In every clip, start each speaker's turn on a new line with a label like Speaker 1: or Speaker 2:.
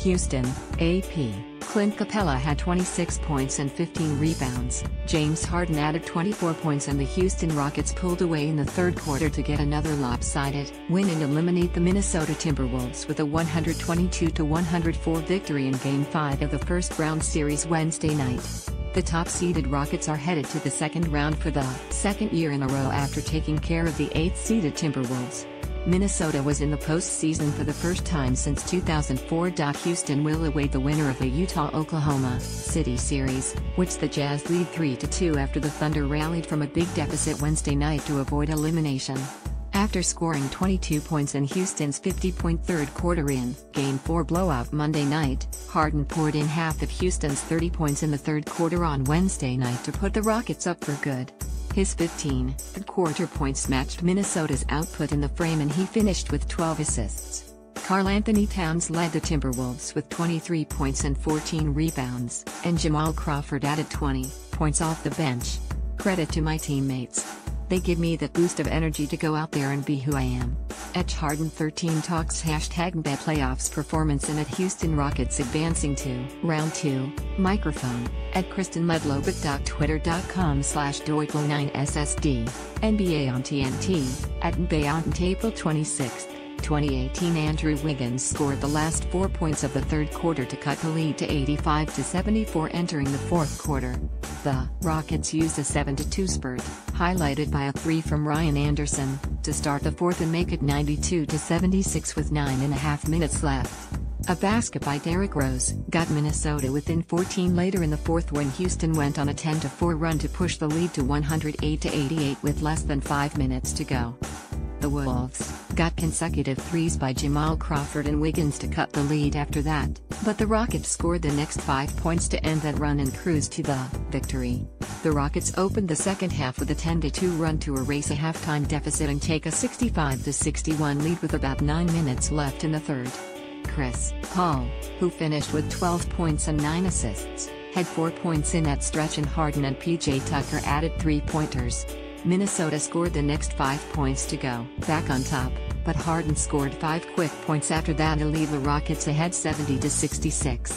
Speaker 1: Houston, AP. Clint Capella had 26 points and 15 rebounds. James Harden added 24 points and the Houston Rockets pulled away in the third quarter to get another lopsided win and eliminate the Minnesota Timberwolves with a 122-104 victory in Game 5 of the first-round series Wednesday night. The top-seeded Rockets are headed to the second round for the second year in a row after taking care of the 8th-seeded Timberwolves. Minnesota was in the postseason for the first time since 2004. Houston will await the winner of the Utah-Oklahoma City series, which the Jazz lead 3-2 after the Thunder rallied from a big deficit Wednesday night to avoid elimination. After scoring 22 points in Houston's 50-point third quarter in Game 4 blowout Monday night, Harden poured in half of Houston's 30 points in the third quarter on Wednesday night to put the Rockets up for good. His 15 third-quarter points matched Minnesota's output in the frame and he finished with 12 assists. Karl-Anthony Towns led the Timberwolves with 23 points and 14 rebounds, and Jamal Crawford added 20 points off the bench. Credit to my teammates. They give me that boost of energy to go out there and be who I am. Harden 13 talks #MB playoffs performance and at Houston Rockets advancing to round 2. Microphone Kristen Ledlow. Twitter.com/Deutlo9SSD. NBA on TNT NBA on April 26, 2018. Andrew Wiggins scored the last 4 points of the third quarter to cut the lead to 85-74 entering the fourth quarter. The Rockets used a 7-2 spurt, highlighted by a 3 from Ryan Anderson, to start the fourth and make it 92-76 with 9.5 minutes left. A basket by Derrick Rose got Minnesota within 14 later in the fourth when Houston went on a 10-4 run to push the lead to 108-88 with less than 5 minutes to go. The Wolves got consecutive threes by Jamal Crawford and Wiggins to cut the lead after that, but the Rockets scored the next 5 points to end that run and cruise to the victory. The Rockets opened the second half with a 10-2 run to erase a halftime deficit and take a 65-61 lead with about 9 minutes left in the third. Chris Paul, who finished with 12 points and 9 assists, had 4 points in that stretch and Harden and PJ Tucker added 3-pointers. Minnesota scored the next 5 points to go back on top, but Harden scored 5 quick points after that to leave the Rockets ahead 70-66.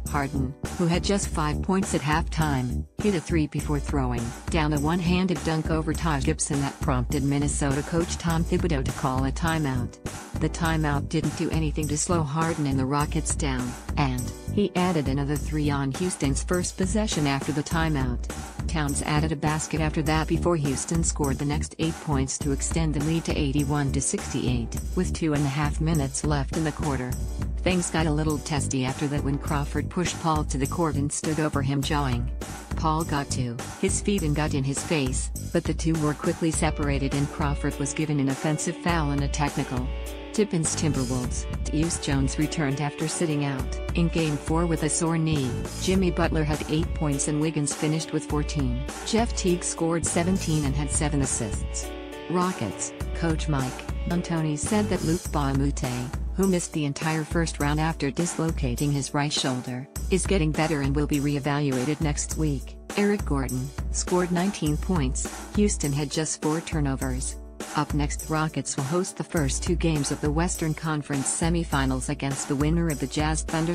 Speaker 1: Harden, who had just 5 points at halftime, hit a 3 before throwing down a one-handed dunk over Taj Gibson that prompted Minnesota coach Tom Thibodeau to call a timeout. The timeout didn't do anything to slow Harden and the Rockets down, and he added another 3 on Houston's first possession after the timeout. Towns added a basket after that before Houston scored the next 8 points to extend the lead to 81-68, with 2.5 minutes left in the quarter. Things got a little testy after that when Crawford pushed Paul to the court and stood over him jawing. Paul got to his feet and got in his face, but the two were quickly separated and Crawford was given an offensive foul and a technical. Tippins Timberwolves. Tyus Jones returned after sitting out in Game 4 with a sore knee. Jimmy Butler had 8 points and Wiggins finished with 14. Jeff Teague scored 17 and had 7 assists. Rockets coach Mike D'Antoni said that Luke Baumute, who missed the entire first round after dislocating his right shoulder, is getting better and will be re-evaluated next week. Eric Gordon scored 19 points. Houston had just 4 turnovers. Up next, Rockets will host the first 2 games of the Western Conference semifinals against the winner of the Jazz Thunder